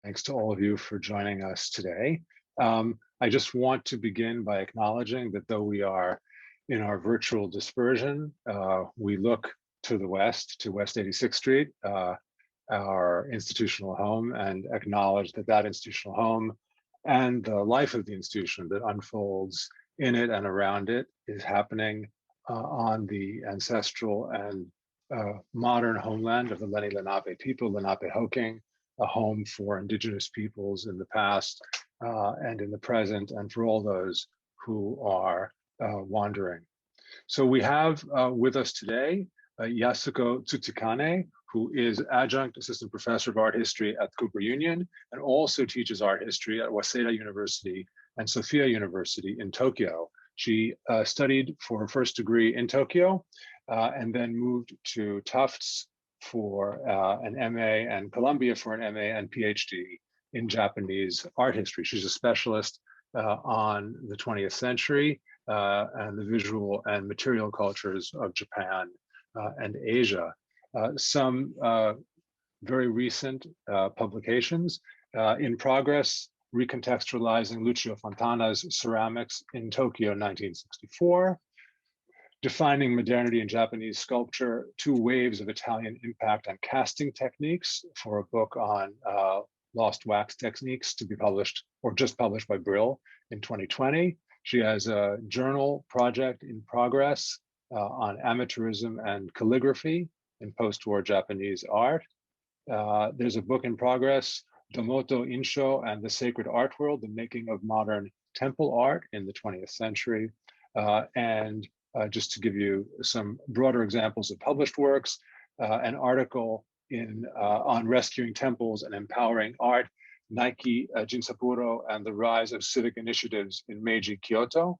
Thanks to all of you for joining us today. I just want to begin by acknowledging that though we are in our virtual dispersion, we look to the west, to West 86th Street, our institutional home, and acknowledge that that institutional home and the life of the institution that unfolds in it and around it is happening on the ancestral and modern homeland of the Lenni Lenape people, Lenape-Hoking, a home for indigenous peoples in the past and in the present, and for all those who are wandering. So we have with us today Yasuko Tsuchikane, who is adjunct assistant professor of art history at Cooper Union and also teaches art history at Waseda University and Sophia University in Tokyo. She studied for her first degree in Tokyo and then moved to Tufts for an MA and Columbia for an MA and PhD in Japanese art history. She's a specialist on the 20th century and the visual and material cultures of Japan and Asia. Some very recent publications in progress, recontextualizing Lucio Fontana's ceramics in Tokyo 1964, defining modernity in Japanese sculpture, two waves of Italian impact on casting techniques for a book on lost wax techniques to be published or just published by Brill in 2020. She has a journal project in progress on amateurism and calligraphy in post-war Japanese art. There's a book in progress, Domoto Insho and the Sacred Art World, the Making of Modern Temple Art in the 20th Century. Just to give you some broader examples of published works, an article on rescuing temples and empowering art, Nike Jinsapuro and the rise of civic initiatives in Meiji Kyoto,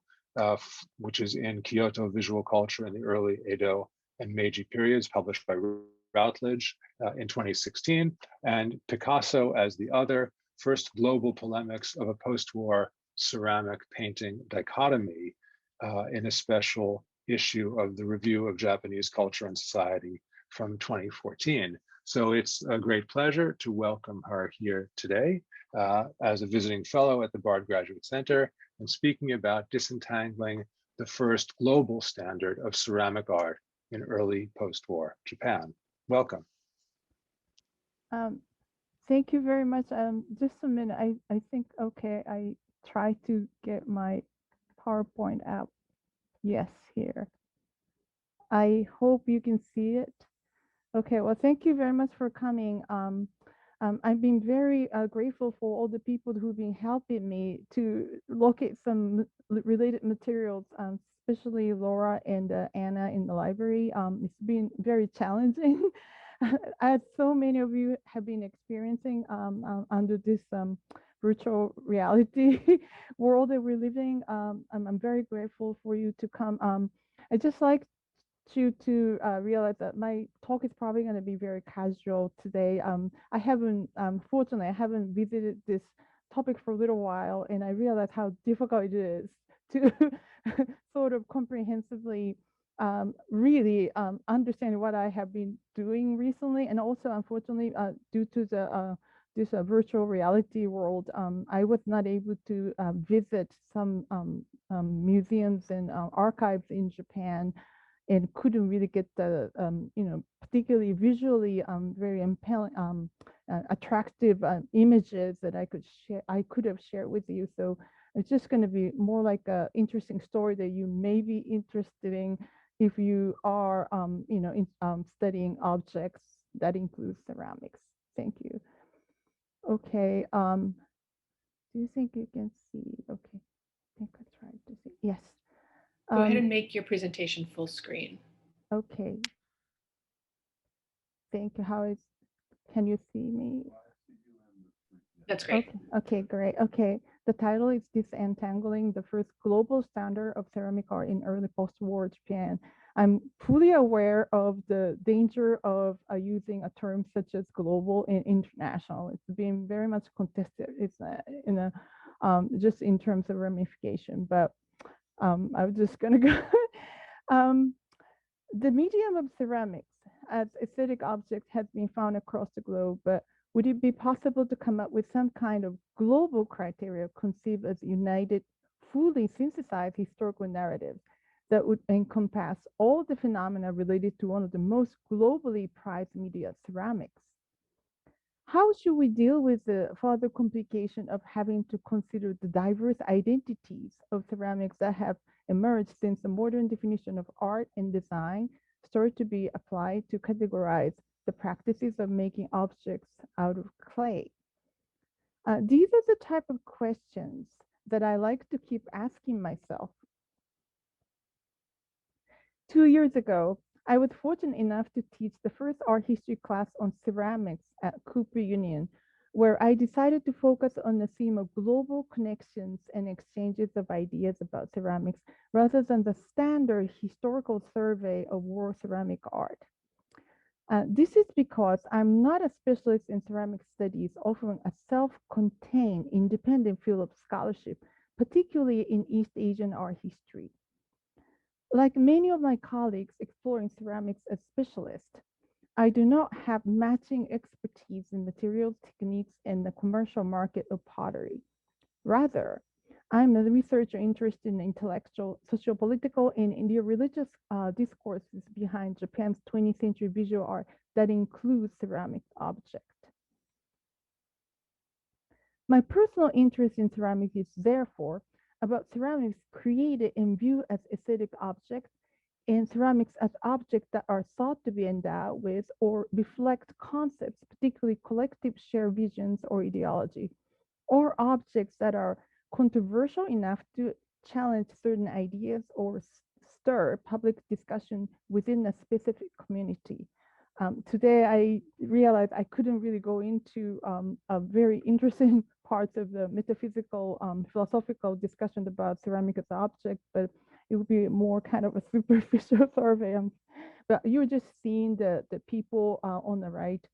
which is in Kyoto visual culture in the early Edo and Meiji periods, published by Routledge in 2016, and Picasso as the other, first global polemics of a post-war ceramic painting dichotomy, in a special issue of the Review of Japanese Culture and Society from 2014. So it's a great pleasure to welcome her here today as a visiting fellow at the Bard Graduate Center and speaking about disentangling the first global standard of ceramic art in early post-war Japan. Welcome. Thank you very much. Just a minute, I think, okay, I try to get my PowerPoint out. Yes, here. I hope you can see it. Okay, well, thank you very much for coming. I've been very grateful for all the people who've been helping me to locate some related materials, especially Laura and Anna in the library. It's been very challenging. As so many of you have been experiencing under this virtual reality world that we're living. I'm very grateful for you to come. I just like you to realize that my talk is probably going to be very casual today. I haven't, fortunately, I haven't visited this topic for a little while, and I realize how difficult it is to sort of comprehensively really understand what I have been doing recently. And also, unfortunately, due to the this virtual reality world, I was not able to visit some museums and archives in Japan, and couldn't really get the particularly visually very impelling, attractive images that I could have shared with you. So it's just going to be more like an interesting story that you may be interested in if you are studying objects that include ceramics. Thank you. Okay. Do you think you can see? Okay. I think I tried to see. Yes. Go ahead and make your presentation full screen. Okay. Thank you. Can you see me? That's great. Okay, great. Okay. The title is Disentangling the First Global Standard of Ceramic Art in Early Post-War Japan. I'm fully aware of the danger of using a term such as global and international. It's been very much contested. It's just in terms of ramification, but I'm just gonna go. The medium of ceramics as aesthetic objects has been found across the globe, but Would it be possible to come up with some kind of global criteria conceived as united, fully synthesized historical narratives that would encompass all the phenomena related to one of the most globally prized media, ceramics? How should we deal with the further complication of having to consider the diverse identities of ceramics that have emerged since the modern definition of art and design started to be applied to categorize the practices of making objects out of clay? These are the type of questions that I like to keep asking myself. 2 years ago, I was fortunate enough to teach the first art history class on ceramics at Cooper Union, where I decided to focus on the theme of global connections and exchanges of ideas about ceramics rather than the standard historical survey of world ceramic art. This is because I'm not a specialist in ceramic studies, offering a self-contained independent field of scholarship, particularly in East Asian art history. Like many of my colleagues exploring ceramics as specialists, I do not have matching expertise in materials, techniques, and the commercial market of pottery. Rather, I'm a researcher interested in intellectual, sociopolitical, and interreligious discourses behind Japan's 20th century visual art that includes ceramic objects. My personal interest in ceramics is therefore about ceramics created and viewed as aesthetic objects, and ceramics as objects that are thought to be endowed with or reflect concepts, particularly collective shared visions or ideology, or objects that are controversial enough to challenge certain ideas or stir public discussion within a specific community. Today, I realized I couldn't really go into a very interesting parts of the metaphysical, philosophical discussion about ceramic as an object, but it would be more kind of a superficial survey. But you're just seeing the people on the right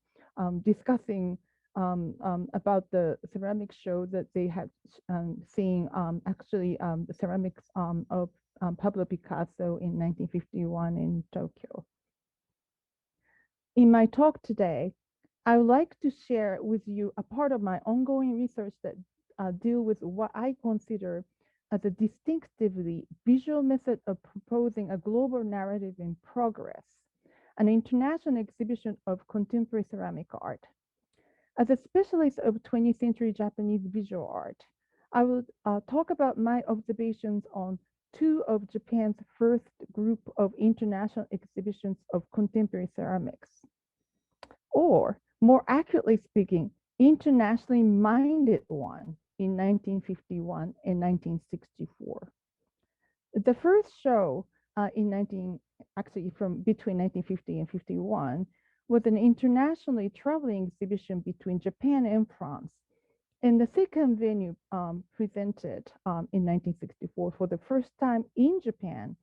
discussing about the ceramic show that they had seen actually the ceramics of Pablo Picasso in 1951 in Tokyo. In my talk today, I would like to share with you a part of my ongoing research that deal with what I consider as a distinctively visual method of proposing a global narrative in progress, an international exhibition of contemporary ceramic art. As a specialist of 20th century Japanese visual art, I will talk about my observations on two of Japan's first group of international exhibitions of contemporary ceramics, or more accurately speaking, internationally minded one in 1951 and 1964. The first show from between 1950 and 51 was an internationally traveling exhibition between Japan and France. And the second venue presented in 1964 for the first time in Japan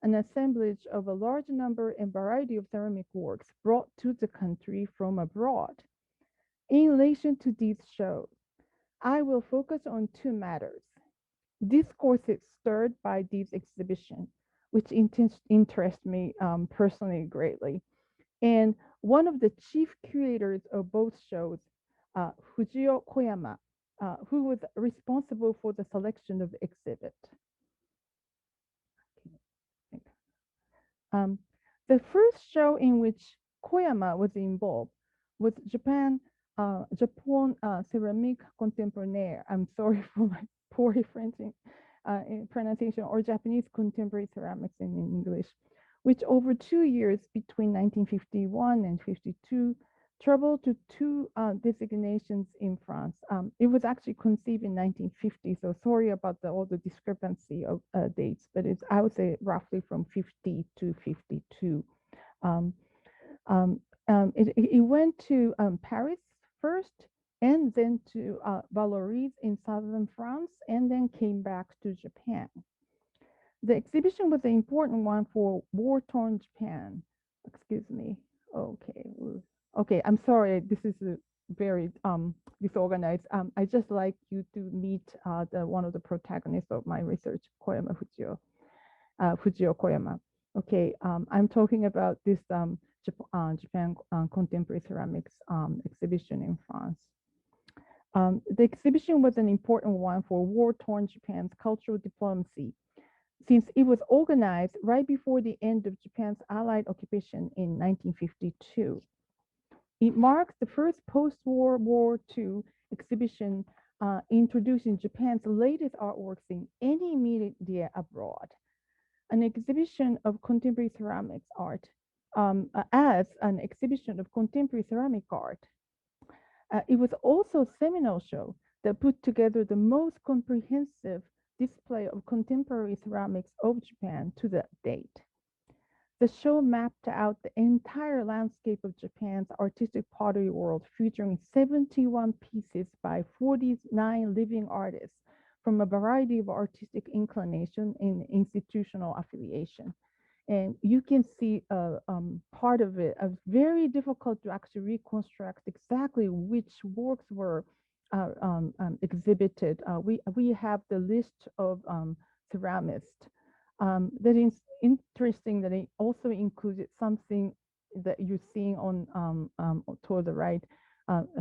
an assemblage of a large number and variety of ceramic works brought to the country from abroad. In relation to these shows, I will focus on two matters: discourses stirred by these exhibitions, which interest me personally greatly, and one of the chief curators of both shows, Fujio Koyama, who was responsible for the selection of the exhibit. The first show in which Koyama was involved was Japan Ceramique Contemporaire. I'm sorry for my poor pronunciation, or Japanese Contemporary Ceramics in English, which over 2 years between 1951 and 52 traveled to two designations in France. It was actually conceived in 1950, so sorry about all the discrepancy of dates, but it's, I would say, roughly from 50 to 52. It went to Paris first, and then to Valoris in southern France, and then came back to Japan. The exhibition was an important one for war-torn Japan. Excuse me. Okay, I'm sorry, this is very disorganized. I just like you to meet one of the protagonists of my research, Fujio Koyama. Okay, I'm talking about this Japan Contemporary Ceramics exhibition in France. The exhibition was an important one for war-torn Japan's cultural diplomacy, since it was organized right before the end of Japan's Allied occupation in 1952. It marks the first post-war War II exhibition introducing Japan's latest artworks in any media abroad. An exhibition of contemporary ceramics art as an exhibition of contemporary ceramic art. It was also a seminal show that put together the most comprehensive display of contemporary ceramics of Japan to that date. The show mapped out the entire landscape of Japan's artistic pottery world, featuring 71 pieces by 49 living artists from a variety of artistic inclination and institutional affiliation. And you can see part of it, very difficult to actually reconstruct exactly which works were exhibited. We have the list of ceramists. That is interesting that it also included something that you're seeing on toward the right,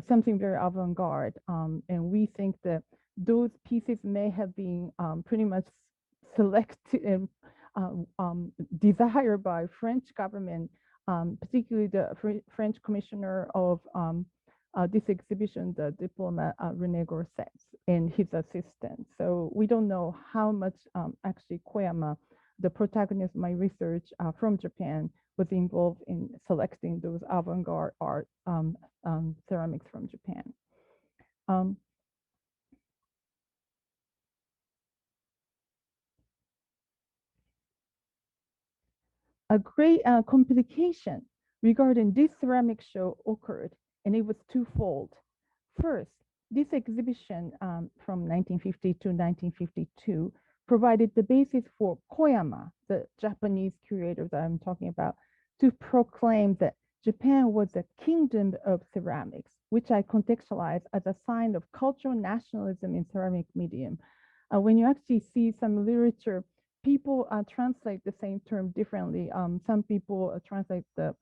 something very avant-garde. And we think that those pieces may have been pretty much selected and desired by French government, particularly the French commissioner of this exhibition, the diplomat René Grosset and his assistant. So we don't know how much actually Koyama, the protagonist of my research from Japan, was involved in selecting those avant-garde art ceramics from Japan. A great complication regarding this ceramic show occurred, and it was twofold. First, this exhibition from 1950 to 1952 provided the basis for Koyama, the Japanese curator that I'm talking about, to proclaim that Japan was a kingdom of ceramics, which I contextualize as a sign of cultural nationalism in ceramic medium. When you actually see some literature, people translate the same term differently. Some people translate the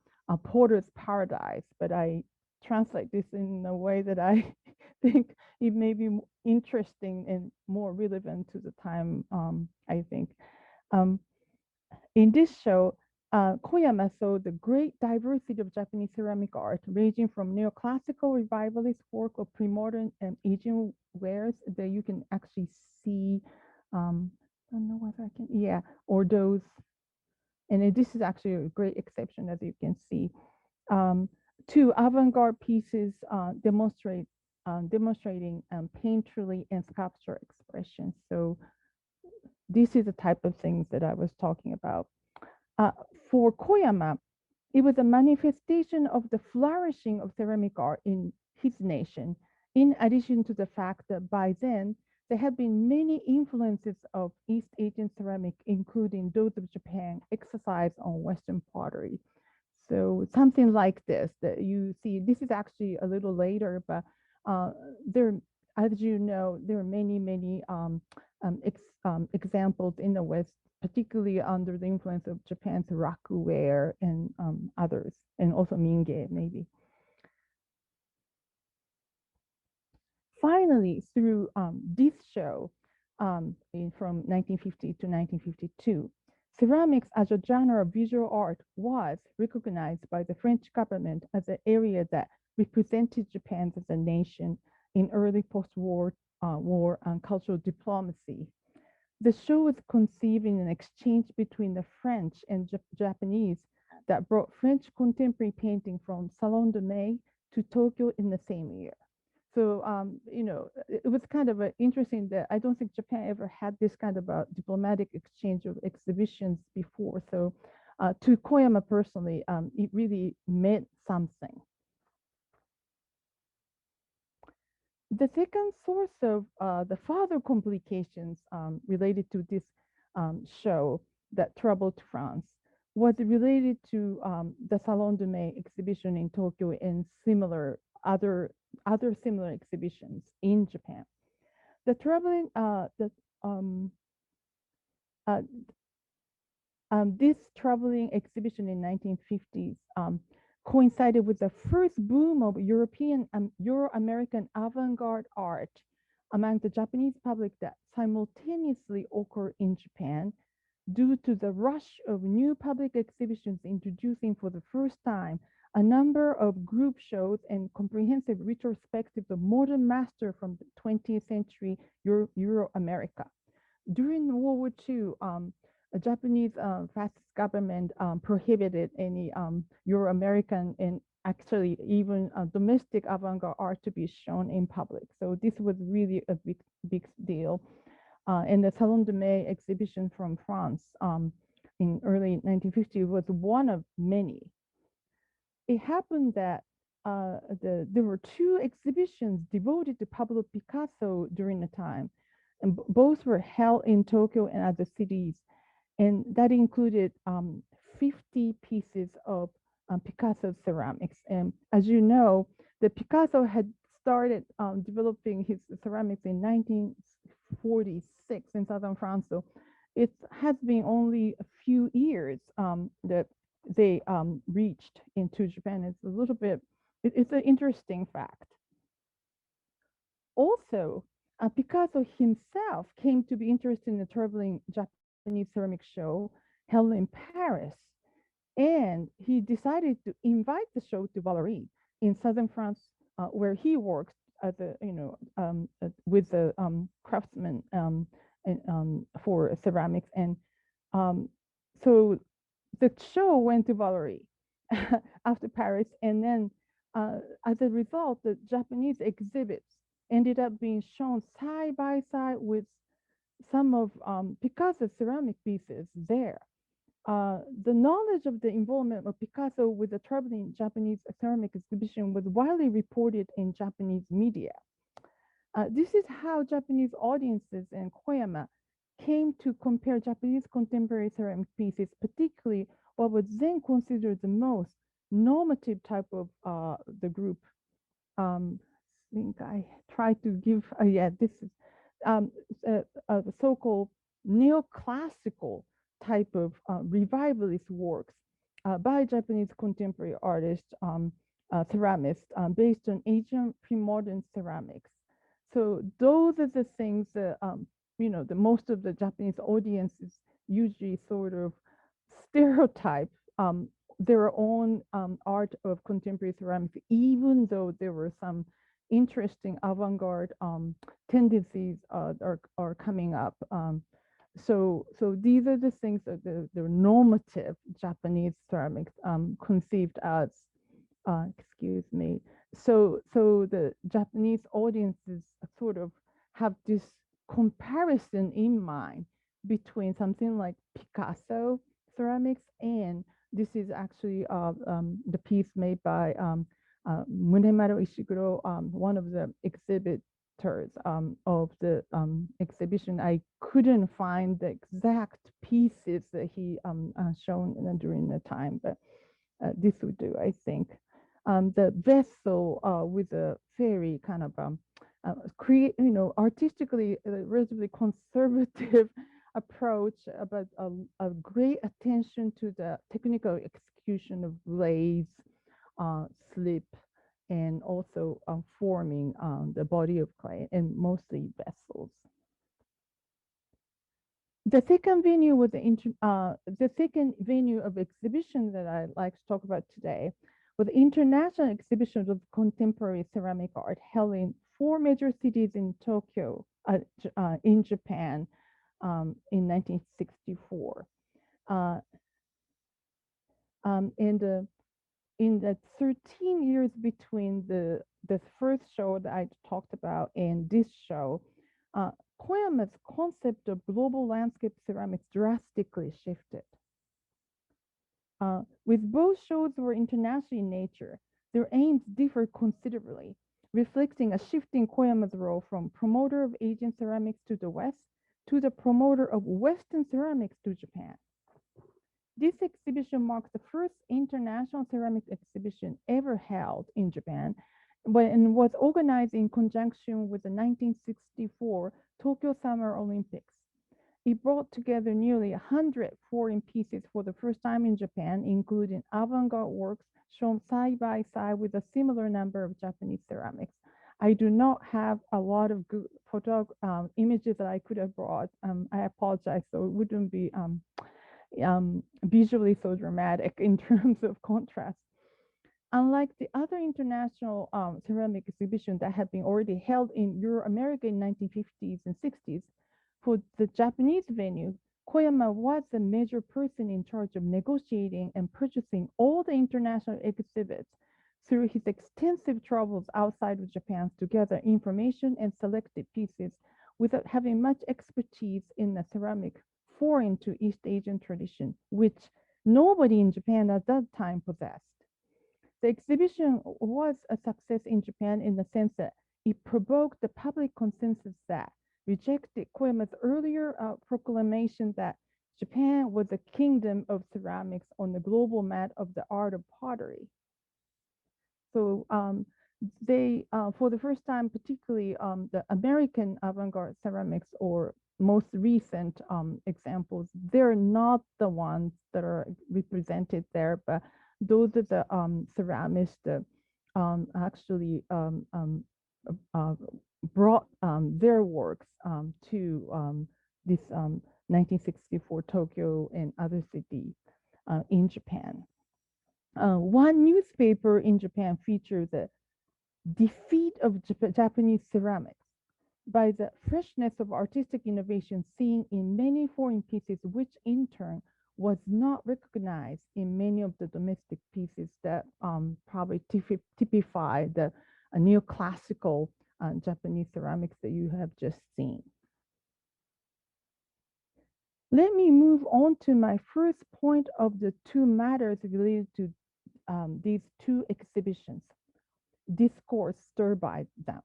porter's paradise, but I translate this in a way that I think it may be interesting and more relevant to the time, I think. In this show, Koyama saw the great diversity of Japanese ceramic art, ranging from neoclassical revivalist work of pre-modern and Asian wares that you can actually see. I don't know whether I can, yeah, or those, and this is actually a great exception, as you can see. Two avant-garde pieces demonstrating painterly and sculpture expression. So this is the type of things that I was talking about. For Koyama, it was a manifestation of the flourishing of ceramic art in his nation, in addition to the fact that by then, there have been many influences of East Asian ceramic, including those of Japan, exercised on Western pottery. So something like this that you see, this is actually a little later, but there, as you know, there are many examples in the West, particularly under the influence of Japan's rakuware and others, and also Minge maybe. Finally, through this show from 1950 to 1952, ceramics as a genre of visual art was recognized by the French government as an area that represented Japan as a nation in early post-war war and cultural diplomacy. The show was conceived in an exchange between the French and Japanese that brought French contemporary painting from Salon de Mai to Tokyo in the same year. So, you know, it was kind of interesting that I don't think Japan ever had this kind of a diplomatic exchange of exhibitions before. So to Koyama personally, it really meant something. The second source of the further complications related to this show that troubled France was related to the Salon de Mai exhibition in Tokyo and similar other similar exhibitions in Japan. The troubling This traveling exhibition in 1950s coincided with the first boom of European and Euro-American avant-garde art among the Japanese public that simultaneously occurred in Japan due to the rush of new public exhibitions introducing for the first time a number of group shows and comprehensive retrospectives of modern masters from the 20th century Euro-America. During World War II, the Japanese fascist government prohibited any Euro-American and actually even domestic avant-garde art to be shown in public. So this was really a big deal. And the Salon de Mai exhibition from France in early 1950 was one of many. It happened that there were two exhibitions devoted to Pablo Picasso during the time, and both were held in Tokyo and other cities. And that included 50 pieces of Picasso ceramics. And as you know, the Picasso had started developing his ceramics in 1946 in southern France. So it has been only a few years that they reached into Japan. It's a little bit, it's an interesting fact. Also, Picasso himself came to be interested in the traveling Japanese ceramic show held in Paris. And he decided to invite the show to Valery in southern France, where he works as a, with the craftsmen for ceramics. And so the show went to Valery after Paris. And then as a result, the Japanese exhibits ended up being shown side by side with some of Picasso's ceramic pieces there. The knowledge of the involvement of Picasso with the traveling Japanese ceramic exhibition was widely reported in Japanese media. This is how Japanese audiences in Koyama came to compare Japanese contemporary ceramic pieces, particularly what was then considered the most normative type of the group. I think I tried to give, this is the so-called neoclassical type of revivalist works by Japanese contemporary artists, ceramists, based on Asian pre-modern ceramics. So those are the things that, the most of the Japanese audiences usually sort of stereotype their own art of contemporary ceramics, even though there were some interesting avant-garde tendencies are coming up. So these are the things that the normative Japanese ceramics conceived as, excuse me. So the Japanese audiences sort of have this comparison in mind between something like Picasso ceramics, and this is actually the piece made by Munemaru Ishiguro, one of the exhibitors of the exhibition. I couldn't find the exact pieces that he shown during the time, but this would do, I think. The vessel with a very kind of artistically relatively conservative approach, but a great attention to the technical execution of blades, slip, and also forming the body of clay, and mostly vessels. The second venue was the second venue of exhibition that I'd like to talk about today was the international exhibitions of contemporary ceramic art held in 4 major cities in Tokyo, in Japan, in 1964. And in the 13 years between the first show that I talked about and this show, Koyama's concept of global landscape ceramics drastically shifted. With both shows were international in nature, their aims differed considerably, reflecting a shift in Koyama's role from promoter of Asian ceramics to the West to the promoter of Western ceramics to Japan. This exhibition marks the first international ceramics exhibition ever held in Japan, and was organized in conjunction with the 1964 Tokyo Summer Olympics. It brought together nearly 100 foreign pieces for the first time in Japan, including avant-garde works shown side by side with a similar number of Japanese ceramics. I do not have a lot of good images that I could have brought. I apologize, so it wouldn't be visually so dramatic in terms of contrast. Unlike the other international ceramic exhibitions that had been already held in Euro-America in 1950s and 60s, for the Japanese venue, Koyama was the major person in charge of negotiating and purchasing all the international exhibits through his extensive travels outside of Japan to gather information and selected pieces without having much expertise in the ceramic foreign to East Asian tradition, which nobody in Japan at that time possessed. The exhibition was a success in Japan in the sense that it provoked the public consensus that rejected Koyama's earlier proclamation that Japan was a kingdom of ceramics on the global map of the art of pottery. So they, for the first time, particularly the American avant-garde ceramics or most recent examples, they're not the ones that are represented there, but those are the ceramists that actually brought their works to this 1964 Tokyo and other cities in Japan. One newspaper in Japan featured the defeat of Japanese ceramics by the freshness of artistic innovation seen in many foreign pieces, which in turn was not recognized in many of the domestic pieces that probably typify the neoclassical Japanese ceramics that you have just seen. Let me move on to my first point of the two matters related to these two exhibitions, discourse stirred by them.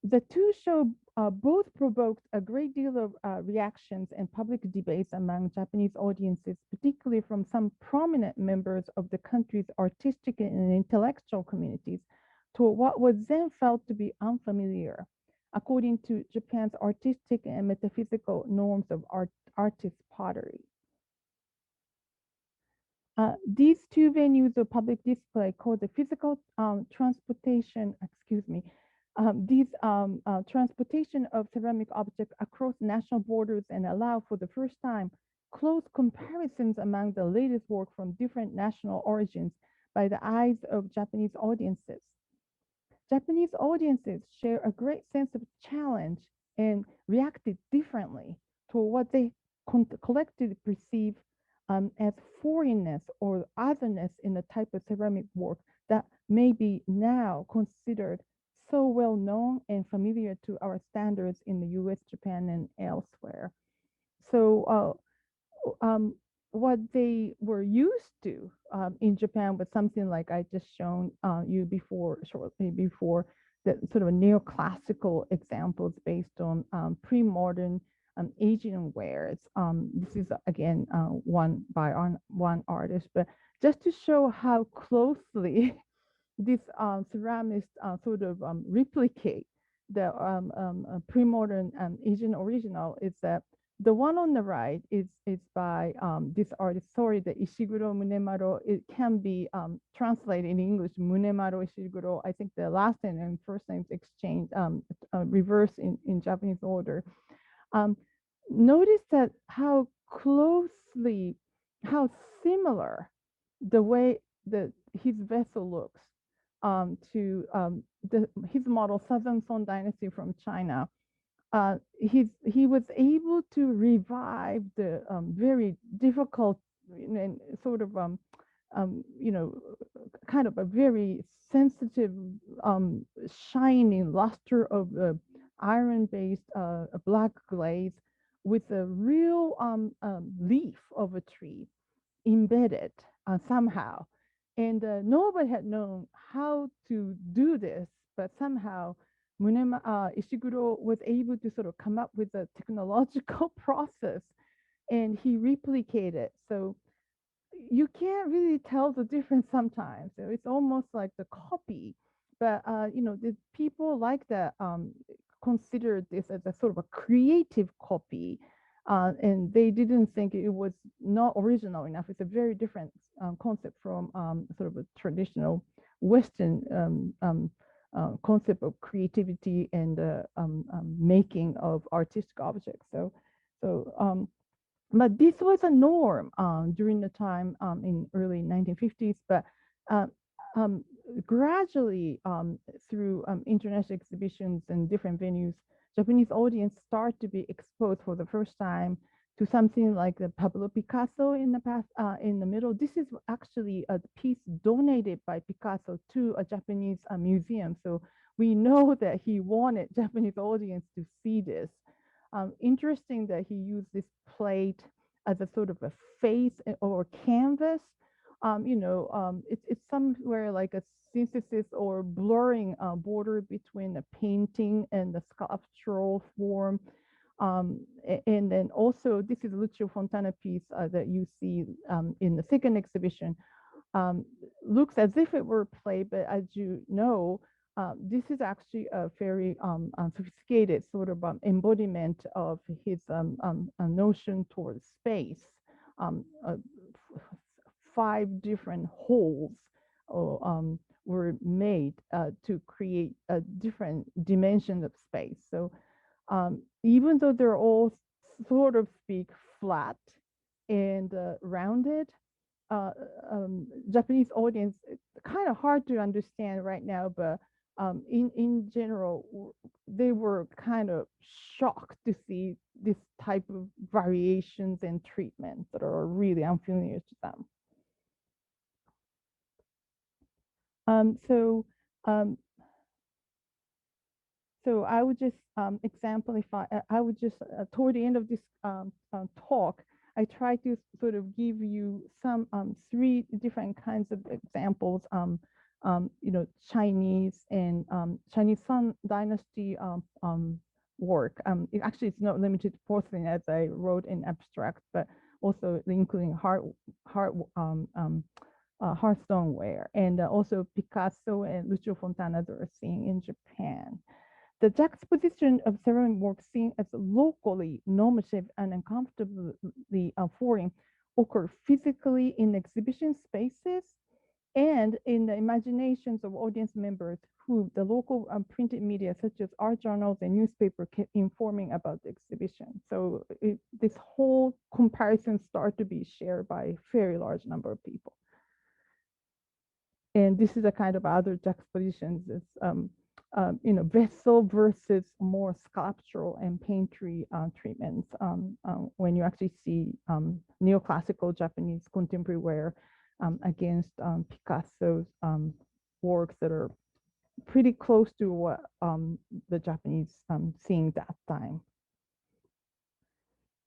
The two shows both provoked a great deal of reactions and public debates among Japanese audiences, particularly from some prominent members of the country's artistic and intellectual communities, to what was then felt to be unfamiliar, according to Japan's artistic and metaphysical norms of artist pottery. These two venues of public display called the physical transportation, transportation of ceramic objects across national borders and allow for the first time close comparisons among the latest work from different national origins by the eyes of Japanese audiences. Japanese audiences share a great sense of challenge and reacted differently to what they collectively perceive as foreignness or otherness in the type of ceramic work that may be now considered so well known and familiar to our standards in the US, Japan, and elsewhere. So what they were used to in Japan was something like I just shown you before, shortly before, the sort of neoclassical examples based on pre-modern Asian wares. This is again one by one artist, but just to show how closely these ceramists sort of replicate the pre-modern Asian original is that the one on the right is by this artist, sorry, the Ishiguro Munemaro. It can be translated in English, Munemaro Ishiguro. I think the last name and first names exchange, reverse in Japanese order. Notice that how closely, how similar the way that his vessel looks to his model, Southern Song Dynasty from China. He was able to revive the very difficult and sort of kind of a very sensitive shining luster of iron-based black glaze with a real leaf of a tree embedded somehow. And nobody had known how to do this, but somehow Ishiguro was able to sort of come up with a technological process, and he replicated. So you can't really tell the difference sometimes. So it's almost like the copy, but the people like that consider this as a sort of a creative copy And they didn't think it was not original enough. It's a very different concept from sort of a traditional Western concept of creativity and making of artistic objects. But this was a norm during the time in early 1950s, but uh, um, gradually through international exhibitions and different venues, Japanese audience start to be exposed for the first time to something like the Pablo Picasso in the past, in the middle. This is actually a piece donated by Picasso to a Japanese museum. So we know that he wanted Japanese audience to see this. Interesting that he used this plate as a sort of a face or canvas. It's somewhere like a synthesis or blurring border between the painting and the sculptural form. And then also, this is Lucio Fontana piece that you see in the second exhibition. Looks as if it were play, but as you know, this is actually a very sophisticated sort of embodiment of his notion towards space. Um, uh, 5 different holes were made to create different dimensions of space. So even though they're all sort of speak flat and rounded, Japanese audience, it's kind of hard to understand right now, but in general, they were kind of shocked to see this type of variations and treatments that are really unfamiliar to them. So I would just exemplify, I would just, toward the end of this talk, I try to sort of give you some 3 different kinds of examples, Chinese and Chinese Song Dynasty work. Actually, it's not limited to porcelain, as I wrote in abstract, but also including hard stoneware, and also Picasso and Lucio Fontana that are seen in Japan. The juxtaposition of ceramic work seen as locally normative and uncomfortably foreign occur physically in exhibition spaces and in the imaginations of audience members who the local printed media such as art journals and newspaper kept informing about the exhibition. So this whole comparison started to be shared by a very large number of people. And this is a kind of other juxtapositions. It's vessel versus more sculptural and painterly treatments when you actually see neoclassical Japanese contemporary wear against Picasso's works that are pretty close to what the Japanese seeing that time.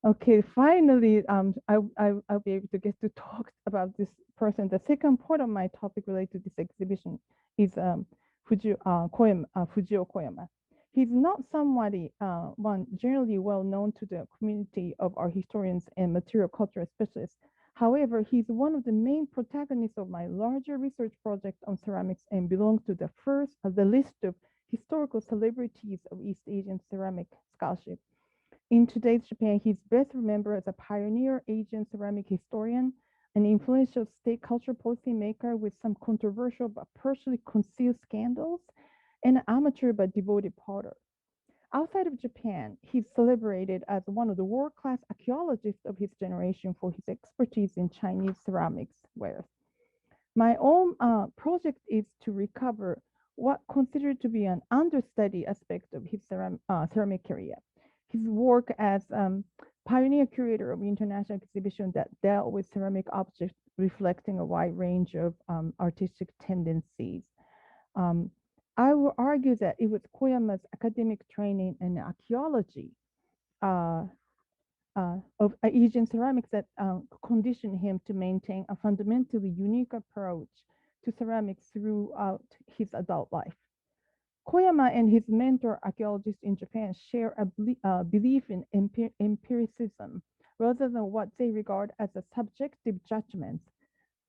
Okay, finally, I'll be able to get to talk about this person. The second part of my topic related to this exhibition is Fujio Koyama. He's not somebody, one generally well known to the community of art historians and material culture specialists. However, he's one of the main protagonists of my larger research project on ceramics and belongs to the list of historical celebrities of East Asian ceramic scholarship. In today's Japan, he's best remembered as a pioneer Asian ceramic historian, an influential state culture policy maker with some controversial but partially concealed scandals, and an amateur but devoted potter. Outside of Japan, he's celebrated as one of the world-class archaeologists of his generation for his expertise in Chinese ceramics wares. My own project is to recover what considered to be an understudied aspect of his ceramic career. His work as pioneer curator of international exhibition that dealt with ceramic objects reflecting a wide range of artistic tendencies. I will argue that it was Koyama's academic training in archaeology of Asian ceramics that conditioned him to maintain a fundamentally unique approach to ceramics throughout his adult life. Koyama and his mentor archaeologists in Japan share a belief in empiricism rather than what they regard as a subjective judgment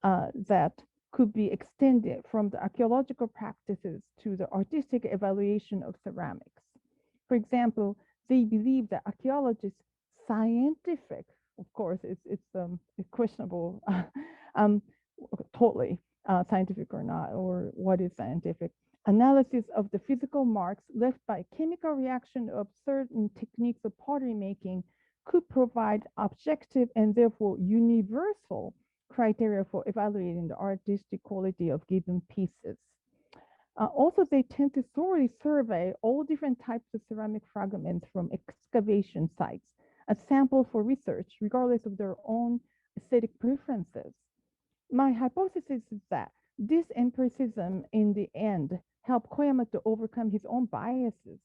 that could be extended from the archaeological practices to the artistic evaluation of ceramics. For example, they believe that archaeologists scientific, of course, it's questionable, um, totally scientific or not, or what is scientific, analysis of the physical marks left by chemical reaction of certain techniques of pottery making could provide objective and therefore universal criteria for evaluating the artistic quality of given pieces. Also, they tend to thoroughly survey all different types of ceramic fragments from excavation sites as samples for research, regardless of their own aesthetic preferences. My hypothesis is that this empiricism in the end helped Koyama to overcome his own biases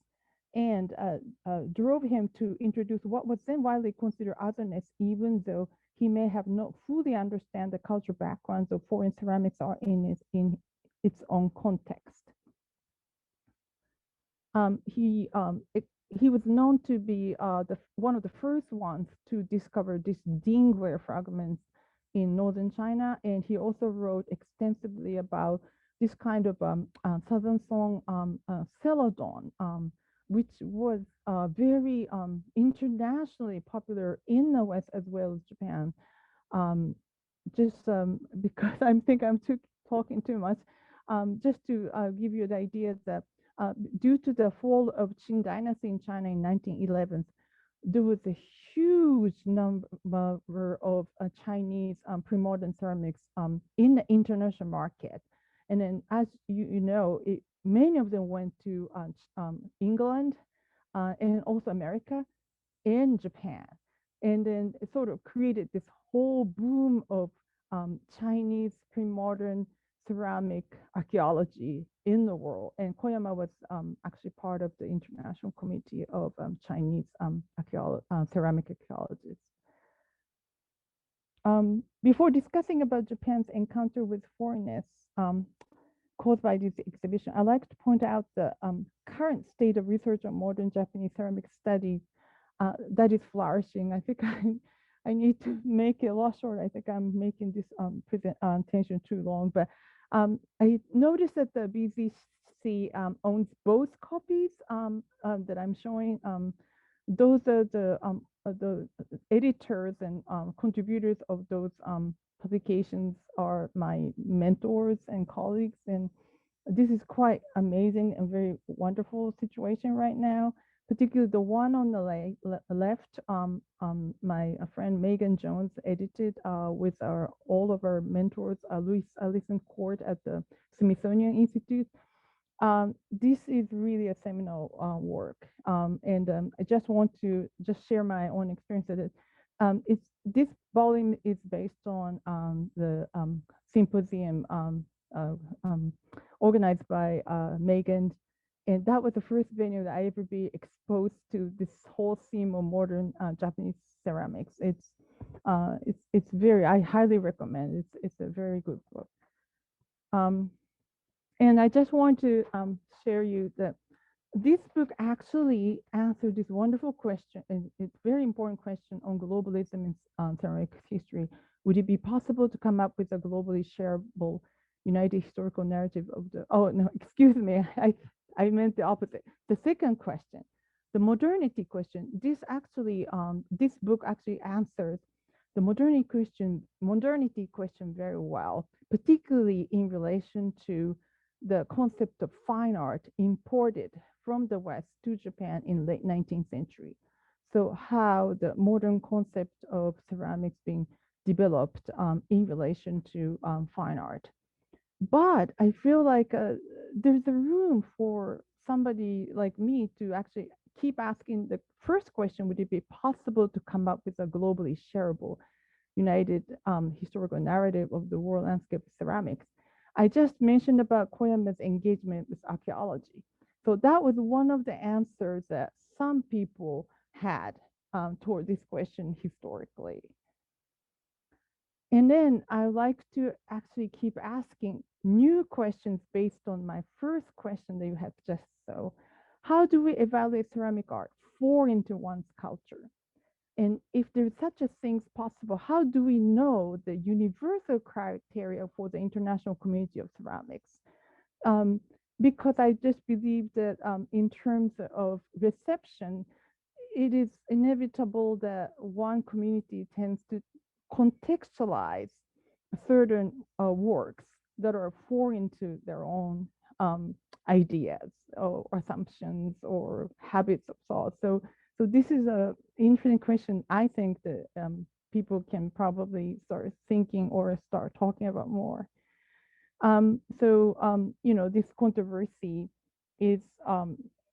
and drove him to introduce what was then widely considered otherness, even though he may have not fully understand the cultural backgrounds of foreign ceramics art in its own context. He was known to be one of the first ones to discover this dingware fragments in northern China, and he also wrote extensively about this kind of southern song celadon, which was very internationally popular in the West as well as Japan. Just because I think I'm talking too much, just to give you the idea that due to the fall of Qing Dynasty in China in 1911, there was a huge number of Chinese pre-modern ceramics in the international market. And then, as you know, many of them went to England and also America and Japan. And then it sort of created this whole boom of Chinese pre-modern ceramic archaeology in the world. And Koyama was actually part of the International Committee of Chinese ceramic archaeologists. Before discussing about Japan's encounter with foreignness caused by this exhibition, I'd like to point out the current state of research on modern Japanese ceramic studies that is flourishing. I think I need to make it a lot shorter. I think I'm making this presentation too long, but I noticed that the BZC owns both copies that I'm showing. Those are the editors and contributors of those publications are my mentors and colleagues, and this is quite amazing and very wonderful situation right now. Particularly the one on the left, my friend Megan Jones edited with all of our mentors, Louis Allison Court at the Smithsonian Institute. This is really a seminal work, and I just want to share my own experience with it. This volume is based on the symposium organized by Megan. And that was the first venue that I ever be exposed to this whole theme of modern Japanese ceramics. It's very, I highly recommend. It's a very good book. And I just want to share you that this book actually answered this wonderful question, and it's a very important question on globalism in ceramic history. Would it be possible to come up with a globally shareable united historical narrative of the, oh no, excuse me, I meant the opposite. The second question, the modernity question, this book actually answers the modernity question very well, particularly in relation to the concept of fine art imported from the West to Japan in late 19th century. So how the modern concept of ceramics being developed in relation to fine art. But I feel like there's a room for somebody like me to actually keep asking the first question, would it be possible to come up with a globally shareable, united historical narrative of the world landscape of ceramics? I just mentioned about Koyama's engagement with archaeology. So that was one of the answers that some people had toward this question historically. And then I like to actually keep asking new questions based on my first question that you have just so. How do we evaluate ceramic art foreign to one's culture? And if there's such a thing possible, how do we know the universal criteria for the international community of ceramics? Because I just believe that in terms of reception, it is inevitable that one community tends to contextualize certain works that are foreign to their own ideas or assumptions or habits of thought. So this is a interesting question. I think that people can probably start thinking or start talking about more. You know, this controversy is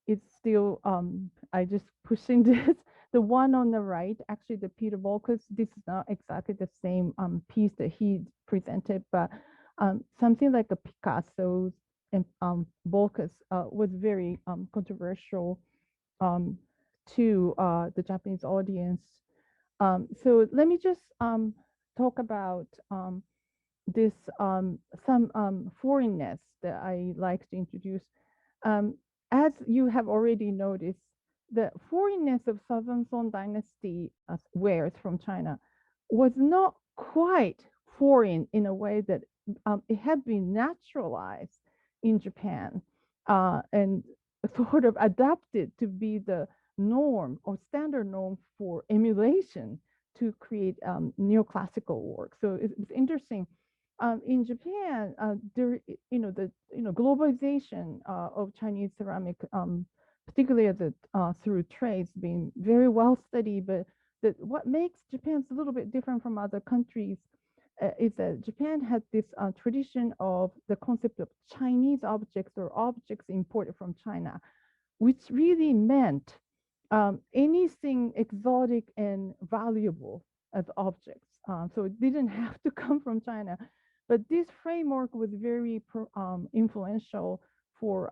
it's still I just pushing this. The one on the right, actually the Peter Volkus, this is not exactly the same piece that he presented, but something like a Picasso's and Volkus was very controversial to the Japanese audience. So let me just talk about this some foreignness that I like to introduce. Um, as you have already noticed, the foreignness of Southern Song Dynasty wares from China was not quite foreign in a way that it had been naturalized in Japan and sort of adapted to be the norm or standard norm for emulation to create neoclassical work. So it's interesting. In Japan, there, the globalization of Chinese ceramic, particularly as it through trades, being very well studied. But what makes Japan a little bit different from other countries is that Japan had this tradition of the concept of Chinese objects or objects imported from China, which really meant anything exotic and valuable as objects. So it didn't have to come from China. But this framework was very influential for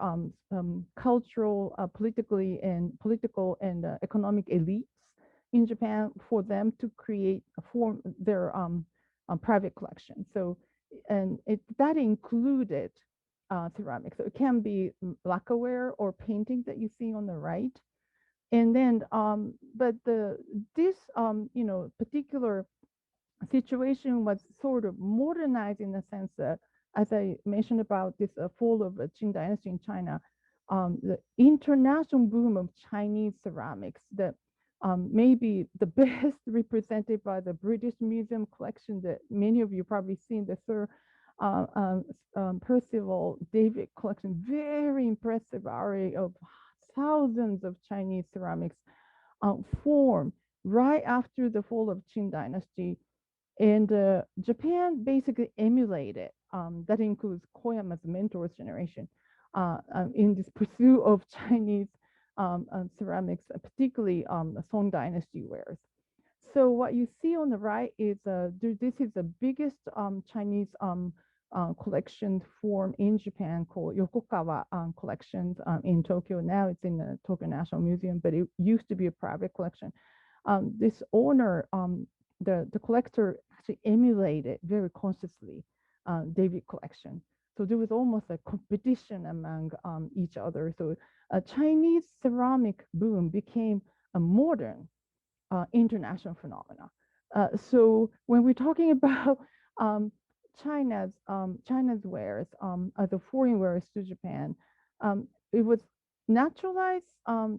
cultural, political and economic elites in Japan for them to create form their private collection. So, and that included ceramics. So it can be lacquerware or painting that you see on the right. And then, but this particular situation was sort of modernized in the sense that, as I mentioned about this fall of the Qing Dynasty in China, the international boom of Chinese ceramics that may be the best represented by the British Museum collection that many of you probably seen, the Sir Percival David collection, very impressive array of thousands of Chinese ceramics formed right after the fall of Qing Dynasty. And Japan basically emulated, that includes Koyama's mentor's generation, in this pursuit of Chinese ceramics, particularly Song Dynasty wares. So what you see on the right is this is the biggest Chinese collection form in Japan called Yokogawa collections in Tokyo. Now it's in the Tokyo National Museum, but it used to be a private collection. This owner, the collector actually emulated very consciously David collection. So there was almost a competition among each other. So a Chinese ceramic boom became a modern international phenomena. So when we're talking about China's wares, the foreign wares to Japan, it was naturalized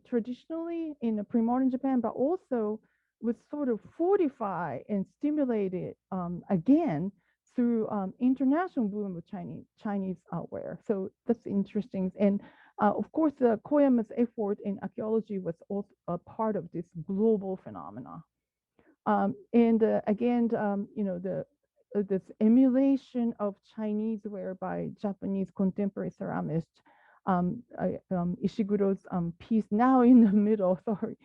traditionally in the pre-modern Japan, but also was sort of fortified and stimulated again through international boom of Chinese ware. So that's interesting. And of course, Koyama's effort in archaeology was also a part of this global phenomena. Again, this emulation of Chinese ware by Japanese contemporary ceramist, Ishiguro's piece now in the middle, sorry,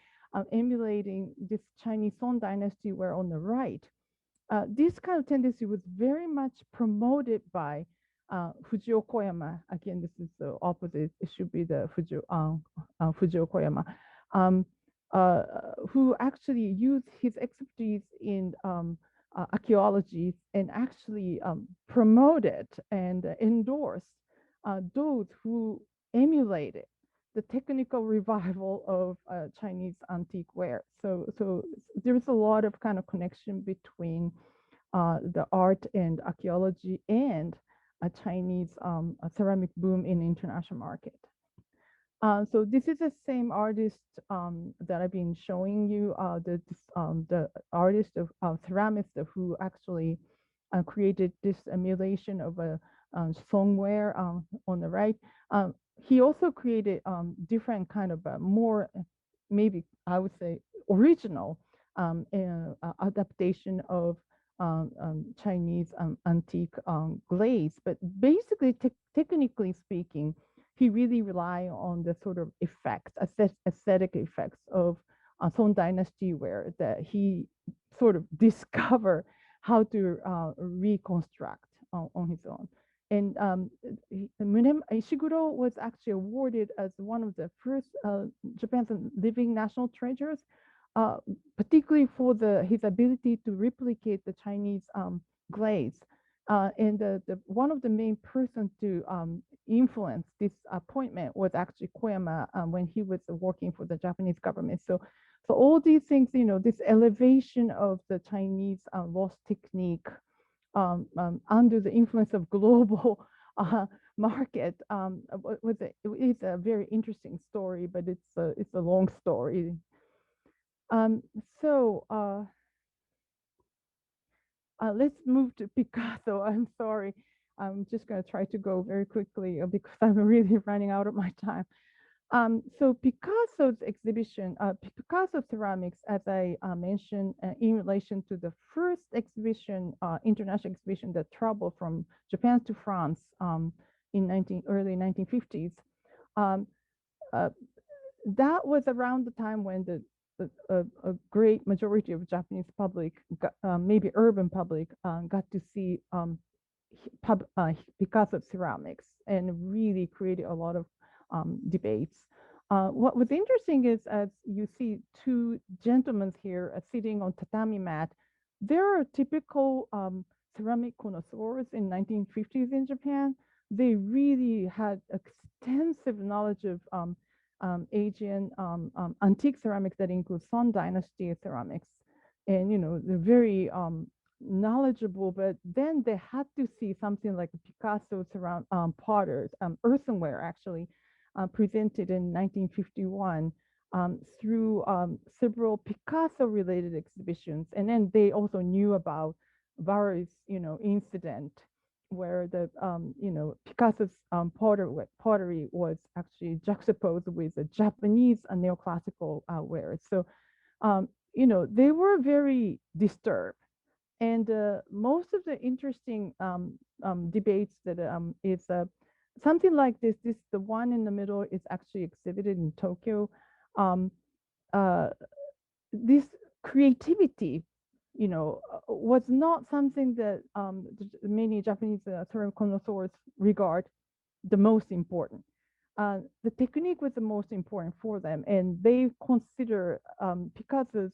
emulating this Chinese Song Dynasty ware on the right. This kind of tendency was very much promoted by Fujio Koyama. Again, this is the opposite. It should be the Fujio Koyama, who actually used his expertise in archaeology and actually promoted and endorsed those who emulated the technical revival of Chinese antique ware. So there's a lot of kind of connection between the art and archaeology and a Chinese ceramic boom in the international market. So this is the same artist that I've been showing you, the artist of ceramist who actually created this emulation of a songware on the right. He also created different kind of more, maybe I would say, original adaptation of Chinese antique glaze. But basically, technically speaking, he really relied on the sort of effects, aesthetic effects of Song Dynasty ware that he sort of discovered how to reconstruct on his own. And Ishiguro was actually awarded as one of the first Japan's living national treasures, uh, particularly for his ability to replicate the Chinese glaze. And one of the main persons to influence this appointment was actually Koyama when he was working for the Japanese government. So all these things, this elevation of the Chinese lost technique under the influence of global market it's a very interesting story, but it's a long story. So let's move to Picasso. I'm sorry. I'm just going to try to go very quickly because I'm really running out of my time. So Picasso's exhibition, Picasso ceramics, as I mentioned, in relation to the first exhibition, international exhibition that traveled from Japan to France in early 1950s. That was around the time when a great majority of Japanese public, maybe urban public, got to see Picasso ceramics and really created a lot of debates. What was interesting is, as you see two gentlemen here sitting on tatami mat, there are typical ceramic connoisseurs in 1950s in Japan. They really had extensive knowledge of Asian antique ceramics that include Song Dynasty ceramics. And, they're very knowledgeable, but then they had to see something like Picasso's around potters, earthenware actually, presented in 1951 through several Picasso-related exhibitions. And then they also knew about various, incident where the, Picasso's pottery was actually juxtaposed with the Japanese neoclassical wares. So, they were very disturbed. And most of the interesting debates that is something like this, the one in the middle is actually exhibited in Tokyo. This creativity, was not something that many Japanese ceramic connoisseurs regard the most important. The technique was the most important for them, and they consider Picasso's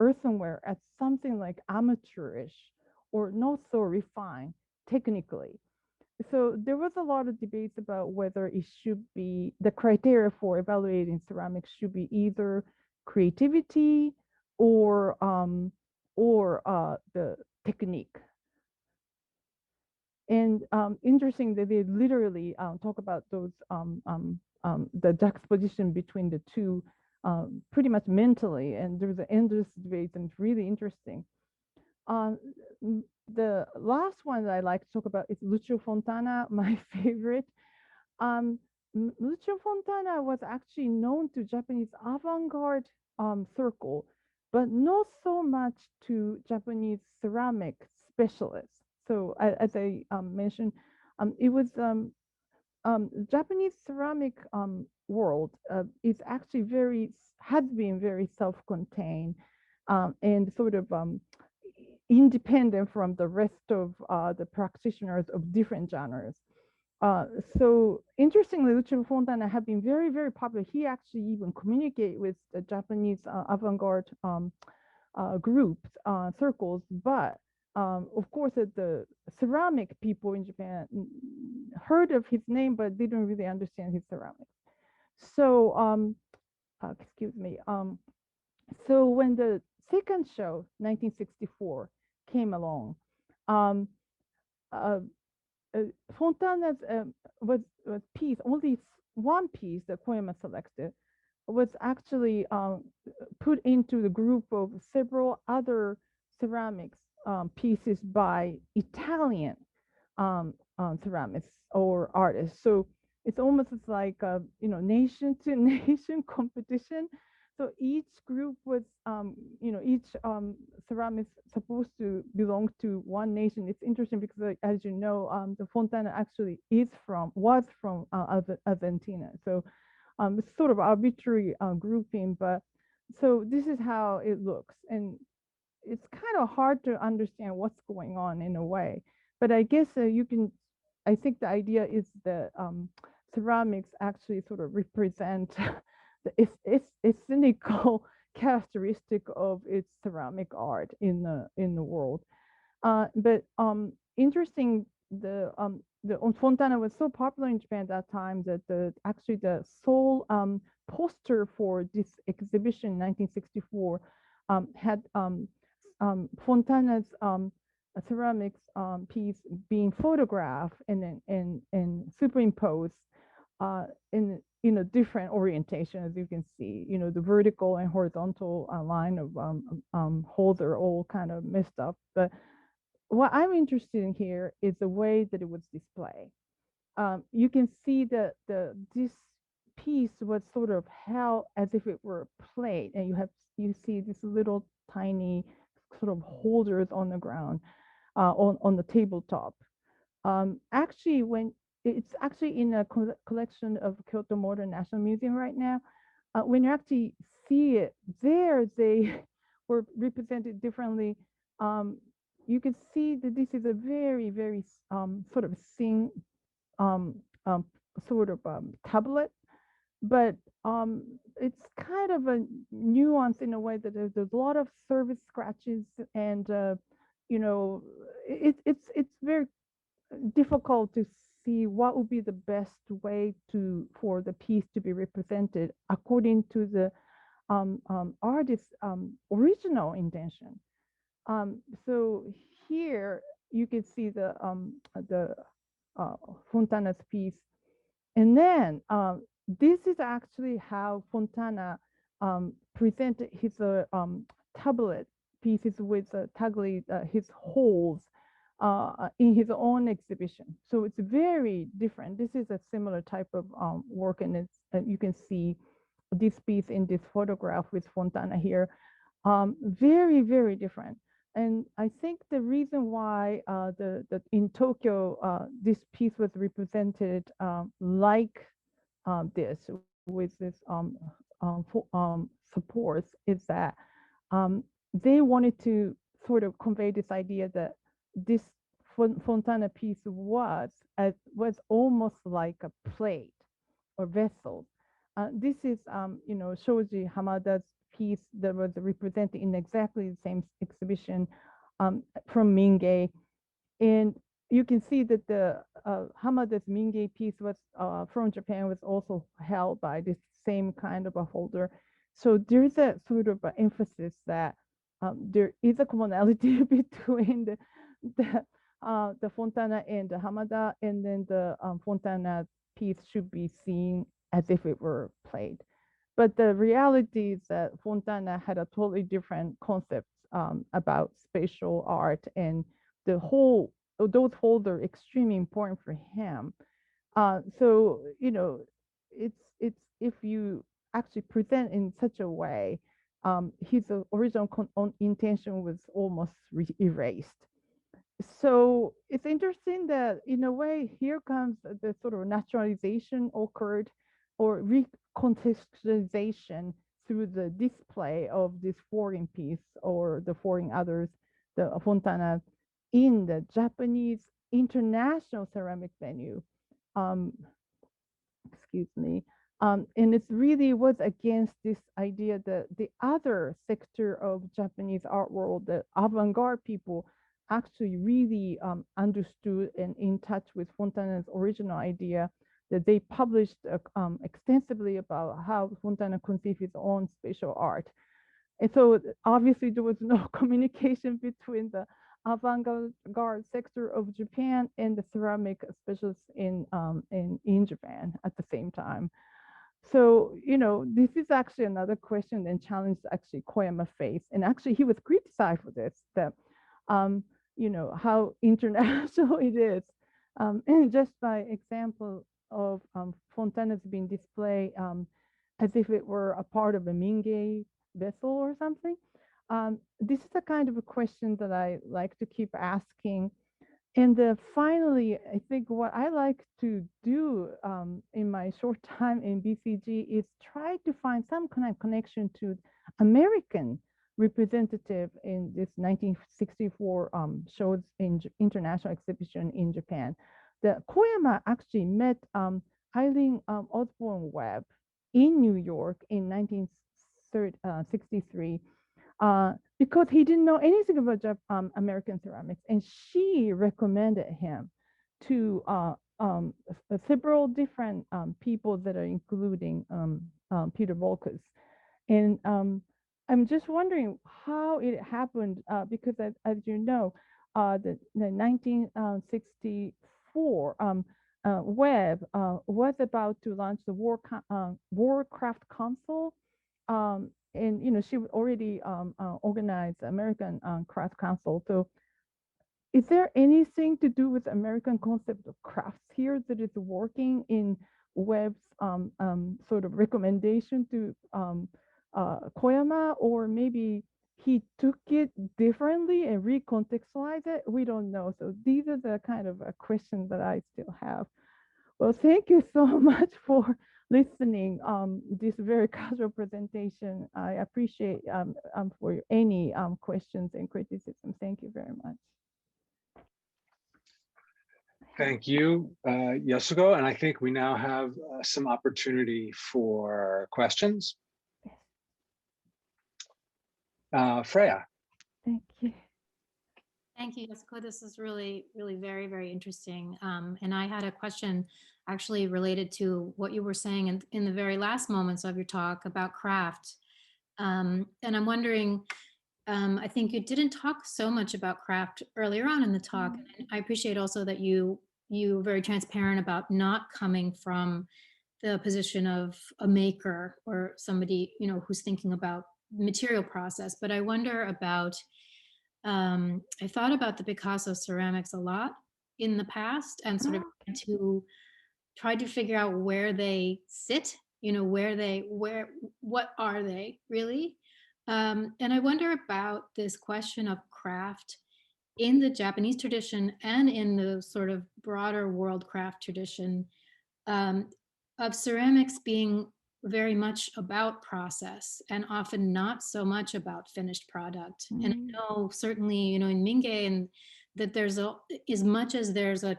earthenware as something like amateurish or not so refined technically. So there was a lot of debates about whether it should be, the criteria for evaluating ceramics should be either creativity or the technique. And interesting that they literally talk about those the juxtaposition between the two pretty much mentally, and there's an endless debate, and it's really interesting. The last one that I like to talk about is Lucio Fontana, my favorite. Lucio Fontana was actually known to Japanese avant-garde circle, but not so much to Japanese ceramic specialists. So as I mentioned, it was Japanese ceramic world is actually has been very self-contained and sort of independent from the rest of the practitioners of different genres. So interestingly, Lucio Fontana have been very, very popular. He actually even communicate with the Japanese avant-garde groups, circles, but of course, the ceramic people in Japan heard of his name, but didn't really understand his ceramics. So, excuse me. So when the second show, 1964, came along, Fontana's was piece, only one piece that Koyama selected was actually put into the group of several other ceramics pieces by Italian ceramists or artists. So it's almost like a nation to nation competition. So each group was each ceramics supposed to belong to one nation. It's interesting because as you know, the Fontana actually was from Argentina. So it's sort of arbitrary grouping, but so this is how it looks. And it's kind of hard to understand what's going on in a way. But I guess I think the idea is that ceramics actually sort of represent it's cynical characteristic of its ceramic art in the world. But interesting, the Fontana was so popular in Japan at that time that actually the sole poster for this exhibition in 1964 had Fontana's ceramics piece being photographed and superimposed in different orientation, as you can see. The vertical and horizontal line of holes are all kind of messed up. But what I'm interested in here is the way that it was displayed. You can see that this piece was sort of held as if it were a plate, and you see these little tiny sort of holders on the ground on the tabletop. Actually, when it's actually in a collection of Kyoto Modern National Museum right now, when you actually see it there, they were represented differently. You can see that this is a very, very sort of thin um, um, sort of tablet, but it's kind of a nuance in a way that there's a lot of surface scratches, and it's very difficult to see what would be the best way for the piece to be represented according to the artist's original intention. So here you can see the Fontana's piece, and then this is actually how Fontana presented his tablet pieces with his holes in his own exhibition. So it's very different. This is a similar type of work, and you can see this piece in this photograph with Fontana here. Very, very different. And I think the reason why in Tokyo this piece was represented like this with this supports is that they wanted to sort of convey this idea that this Fontana piece was almost like a plate or vessel. This is Shoji Hamada's piece that was represented in exactly the same exhibition from Mingei, and you can see that the Hamada's Mingei piece was from Japan was also held by this same kind of a holder. So there's a sort of an emphasis that there is a commonality between the Fontana and the Hamada, and then the Fontana piece should be seen as if it were played. But the reality is that Fontana had a totally different concept about spatial art, and those holders are extremely important for him. So it's if you actually present in such a way, his original intention was almost erased. So it's interesting that in a way here comes the sort of naturalization occurred or recontextualization through the display of this foreign piece or the foreign others, the Fontana, in the Japanese international ceramic venue. Excuse me. And it really was against this idea that the other sector of Japanese art world, the avant-garde people, actually really understood and in touch with Fontana's original idea, that they published extensively about how Fontana conceived his own spatial art. And so obviously there was no communication between the avant-garde sector of Japan and the ceramic specialists in Japan at the same time. So, this is actually another question and challenge actually Koyama faced. And actually he was criticized for this, that, how international it is. And just by example of Fontana's being displayed as if it were a part of a Mingei vessel or something. This is the kind of a question that I like to keep asking. And finally, I think what I like to do in my short time in BCG is try to find some kind of connection to American representative in this 1964 shows in international exhibition in Japan. The Koyama actually met Eileen Osborne Webb in New York in 1963 because he didn't know anything about American ceramics, and she recommended him to several different people that are including Peter Volkus. And I'm just wondering how it happened because as you know, the 1964 Webb was about to launch the Warcraft console. And she already organized American Craft Council. So is there anything to do with American concept of crafts here that is working in Webb's sort of recommendation to Koyama, or maybe he took it differently and recontextualized it? We don't know. So these are the kind of questions that I still have. Well, thank you so much for listening this very casual presentation. I appreciate for any questions and criticism. Thank you very much. Thank you, Yasuko. And I think we now have some opportunity for questions. Freya. Thank you. Thank you, Yasuko. This is really, really very, very interesting. And I had a question actually related to what you were saying in the very last moments of your talk about craft. And I'm wondering, I think you didn't talk so much about craft earlier on in the talk. And I appreciate also that you were very transparent about not coming from the position of a maker or somebody, who's thinking about material process. But I wonder about, I thought about the Picasso ceramics a lot in the past and sort of tried to figure out where they sit, what are they really? And I wonder about this question of craft in the Japanese tradition and in the sort of broader world craft tradition, of ceramics being very much about process and often not so much about finished product. And I know certainly, in Mingei, and that there's as much as there's a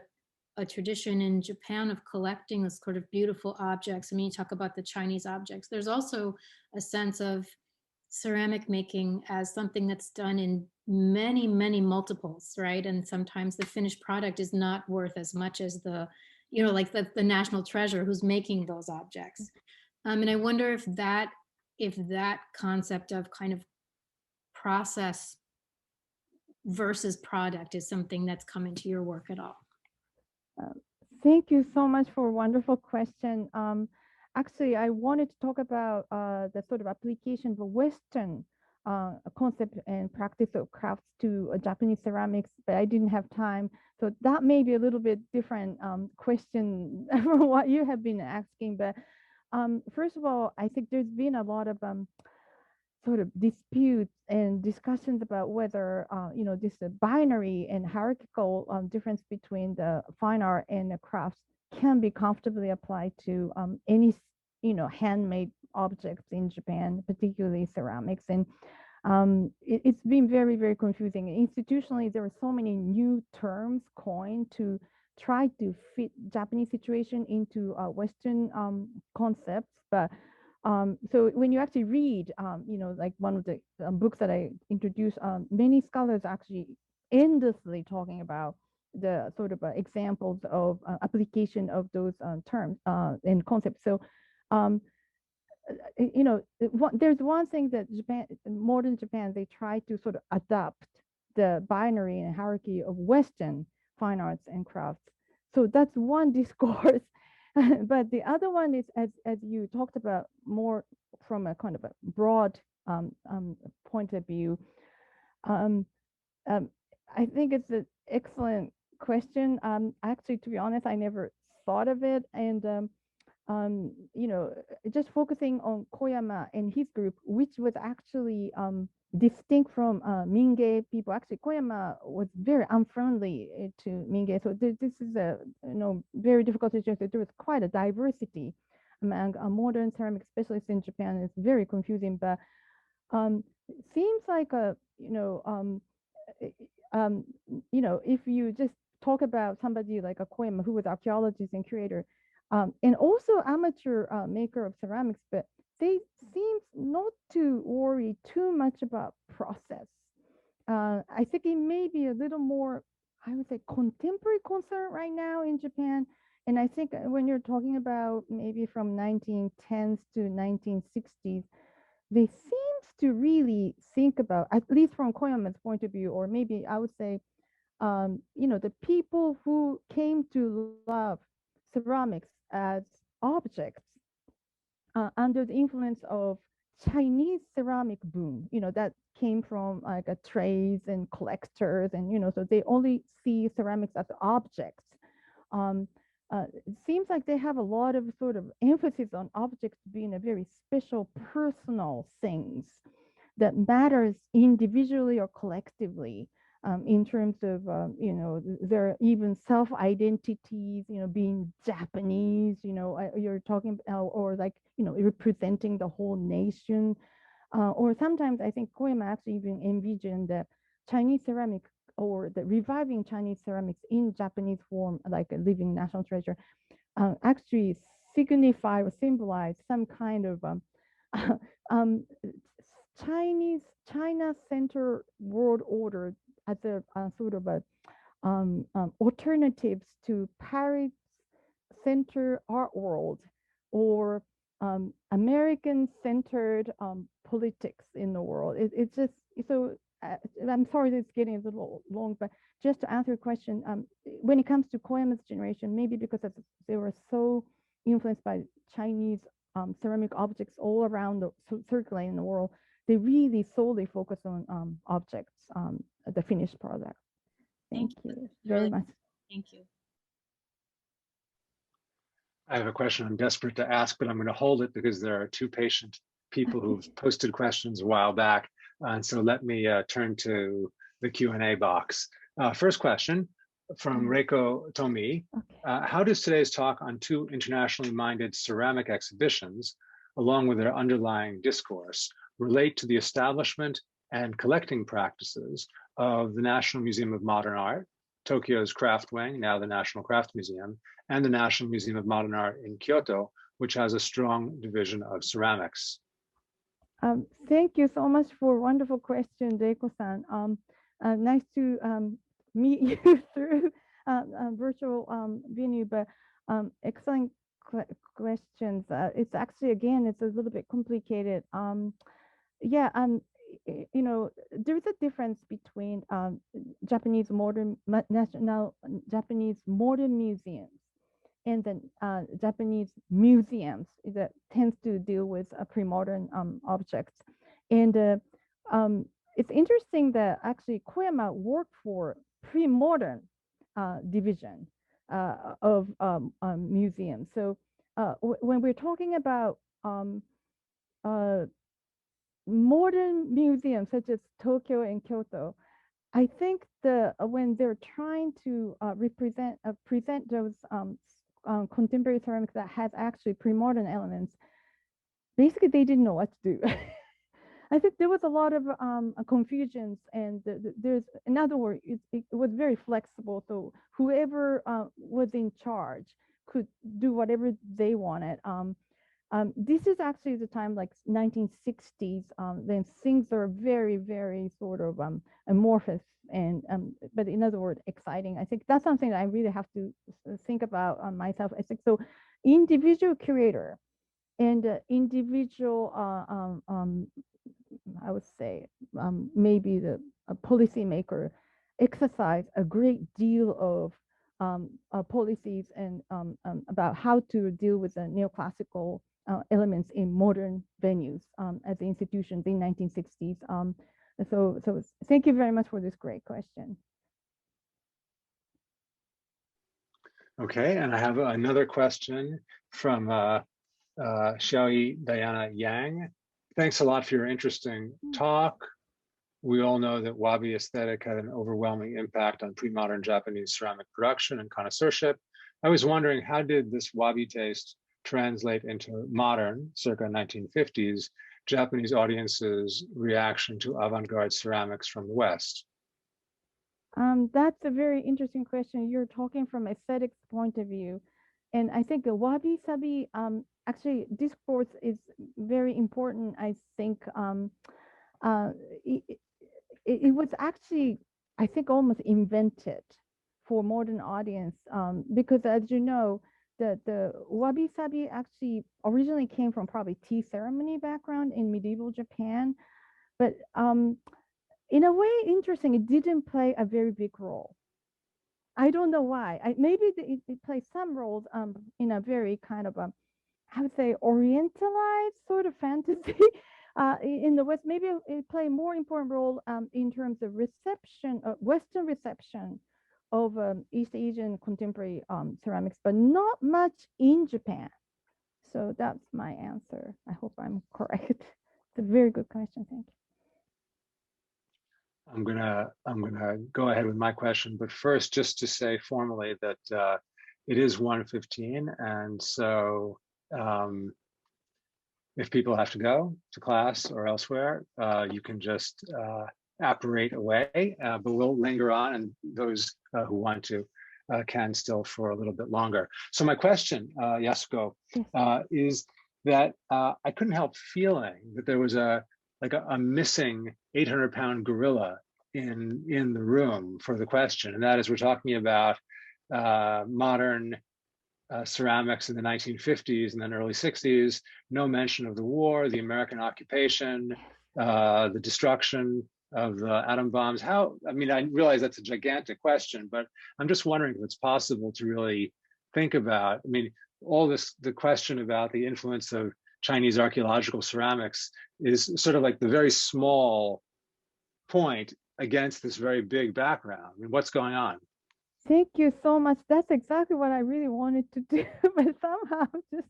tradition in Japan of collecting this sort of beautiful objects. I mean, you talk about the Chinese objects. There's also a sense of ceramic making as something that's done in many, many multiples, right? And sometimes the finished product is not worth as much as the, like the national treasure who's making those objects. And I wonder if that concept of kind of process versus product is something that's come into your work at all. Thank you so much for a wonderful question. Actually, I wanted to talk about the sort of application of a Western concept and practice of crafts to Japanese ceramics, but I didn't have time. So that may be a little bit different question from what you have been asking. But first of all, I think there's been a lot of sort of disputes and discussions about whether, this binary and hierarchical difference between the fine art and the crafts can be comfortably applied to any, handmade objects in Japan, particularly ceramics. And it's been very, very confusing. Institutionally, there are so many new terms coined to try to fit Japanese situation into Western concepts. But so when you actually read, like one of the books that I introduced, many scholars actually endlessly talking about the sort of examples of application of those terms and concepts. So, there's one thing that modern Japan, they try to sort of adapt the binary and hierarchy of Western fine arts and crafts. So that's one discourse. But the other one is, as you talked about, more from a kind of a broad point of view. I think it's an excellent question. Actually, to be honest, I never thought of it. And, you know, just focusing on Koyama and his group, which was actually distinct from Minge people. Actually, Koyama was very unfriendly to Minge. So this is a, you know, very difficult situation. There was quite a diversity among modern ceramic specialists in Japan. It's very confusing, but it seems like a, you know, if you just talk about somebody like a Koyama, who was archaeologist and curator, and also amateur maker of ceramics, but they seem not to worry too much about process. I think it may be a little more, I would say, contemporary concern right now in Japan. And I think when you're talking about maybe from 1910s to 1960s, they seems to really think about, at least from Koyama's point of view, or maybe I would say, you know, the people who came to love ceramics as objects under the influence of Chinese ceramic boom, you know, that came from like a trades and collectors, and, you know, so they only see ceramics as objects. It seems like they have a lot of sort of emphasis on objects being a very special personal things that matters individually or collectively, in terms of, you know, their even self-identities, you know, being Japanese, you know, you're talking about, or like, you know, representing the whole nation. Or sometimes I think Koyama actually even envisioned the Chinese ceramic, or the reviving Chinese ceramics in Japanese form, like a living national treasure, actually signify or symbolize some kind of China-centered world order as a sort of a alternatives to Paris-centered art world, or American-centered politics in the world. It's just so. I'm sorry that it's getting a little long, but just to answer your question, when it comes to Koyama's generation, maybe because they were so influenced by Chinese ceramic objects all around circulating in the world, they really solely focus on objects, the finished product. Thank you very much. Thank you. I have a question I'm desperate to ask, but I'm going to hold it because there are two patient people who've posted questions a while back. And so let me turn to the Q&A box. First question from Reiko Tomi. Okay. How does today's talk on two internationally minded ceramic exhibitions, along with their underlying discourse, relate to the establishment and collecting practices of the National Museum of Modern Art, Tokyo's Craft Wing, now the National Craft Museum, and the National Museum of Modern Art in Kyoto, which has a strong division of ceramics? Thank you so much for a wonderful question, Reiko-san. Nice to meet you through virtual venue, but excellent questions. It's actually, again, it's a little bit complicated. Yeah, you know, there's a difference between Japanese modern museums and then Japanese museums that tends to deal with pre-modern objects. And it's interesting that actually Koyama worked for pre-modern division of museums. So when we're talking about modern museums such as Tokyo and Kyoto, I think when they're trying to present those contemporary ceramics that has actually pre-modern elements, basically they didn't know what to do. I think there was a lot of confusions, and there's, in other words, it was very flexible. So whoever was in charge could do whatever they wanted. This is actually the time, like 1960s, then things are very, very sort of amorphous and, but in other words, exciting. I think that's something that I really have to think about myself. I think so. Individual curator and individual, I would say, maybe the policymaker exercise a great deal of policies and about how to deal with the neoclassical elements in modern venues as institutions in 1960s. So thank you very much for this great question. Okay, and I have another question from Xiaoyi Diana Yang. Thanks a lot for your interesting talk. We all know that Wabi aesthetic had an overwhelming impact on pre-modern Japanese ceramic production and connoisseurship. I was wondering, how did this Wabi taste translate into modern, circa 1950s, Japanese audiences' reaction to avant-garde ceramics from the West? That's a very interesting question. You're talking from aesthetics point of view. And I think the Wabi-Sabi, actually, discourse is very important. I think it was actually, I think, almost invented for modern audience because, as you know, the Wabi-Sabi actually originally came from probably tea ceremony background in medieval Japan. But in a way, interesting, it didn't play a very big role. I don't know why. Maybe it plays some roles in a very kind of I would say orientalized sort of fantasy in the West. Maybe it played a more important role in terms of reception, Western reception of East Asian contemporary ceramics, but not much in Japan. So that's my answer. I hope I'm correct. It's a very good question. Thank you. I'm gonna go ahead with my question, but first, just to say formally that it is 1:15, and so if people have to go to class or elsewhere, you can just apparate away, but we'll linger on, and those who want to can still for a little bit longer. So my question, Yasuko, is that I couldn't help feeling that there was a missing 800-pound gorilla in the room for the question, and that is, we're talking about modern ceramics in the 1950s and then early 60s, no mention of the war, the American occupation, the destruction of the atom bombs. How, I mean, I realize that's a gigantic question, but I'm just wondering if it's possible to really think about, I mean, all this, the question about the influence of Chinese archaeological ceramics is sort of like the very small point against this very big background. I mean, what's going on? Thank you so much. That's exactly what I really wanted to do, but somehow just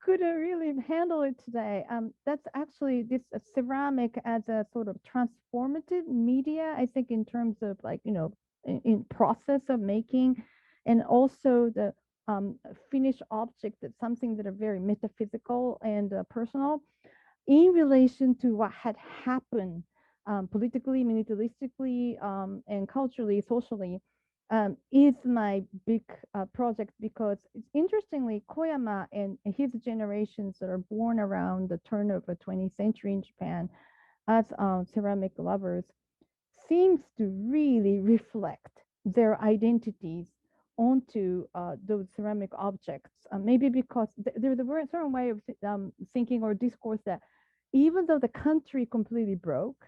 couldn't really handle it today. That's actually this ceramic as a sort of transformative media, I think, in terms of like, you know, in process of making, and also the finished object, that's something that are very metaphysical and personal in relation to what had happened politically, militaristically, and culturally, socially. Is my big project, because it's interestingly, Koyama and his generations that are born around the turn of the 20th century in Japan as ceramic lovers seems to really reflect their identities onto those ceramic objects. Maybe because there's a very certain way of thinking or discourse that even though the country completely broke,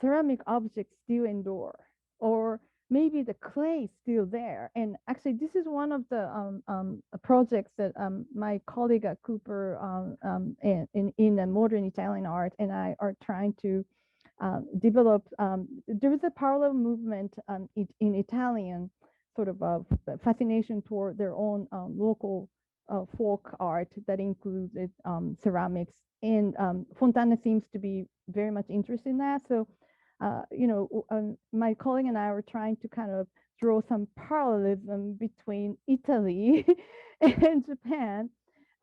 ceramic objects still endure, or maybe the clay is still there. And actually, this is one of the projects that my colleague at Cooper in the modern Italian art and I are trying to develop. There is a parallel movement in Italian, sort of a fascination toward their own local folk art that included ceramics. And Fontana seems to be very much interested in that. So you know, my colleague and I were trying to kind of draw some parallelism between Italy and Japan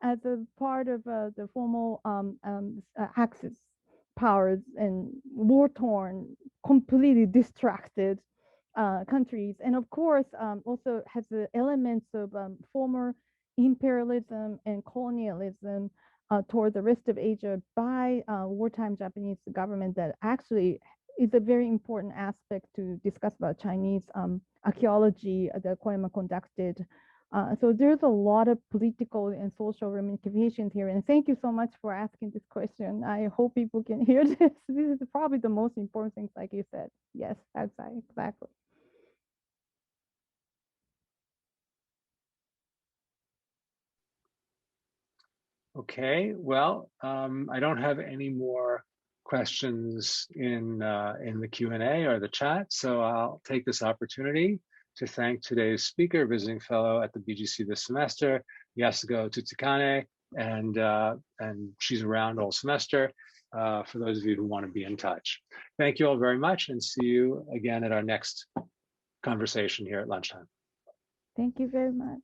as a part of the formal Axis powers and war-torn, completely distracted countries. And of course, also has the elements of former imperialism and colonialism toward the rest of Asia by wartime Japanese government that actually is a very important aspect to discuss about Chinese archaeology that Koyama conducted So there's a lot of political and social ramifications here. And thank you so much for asking this question. I hope people can hear this. This is probably the most important thing, like you said. Yes, exactly. Okay, well, I don't have any more questions in the Q&A or the chat, so I'll take this opportunity to thank today's speaker, visiting fellow at the BGC this semester, Yasuko Tsuchikane, and she's around all semester, for those of you who want to be in touch. Thank you all very much, and see you again at our next conversation here at lunchtime. Thank you very much.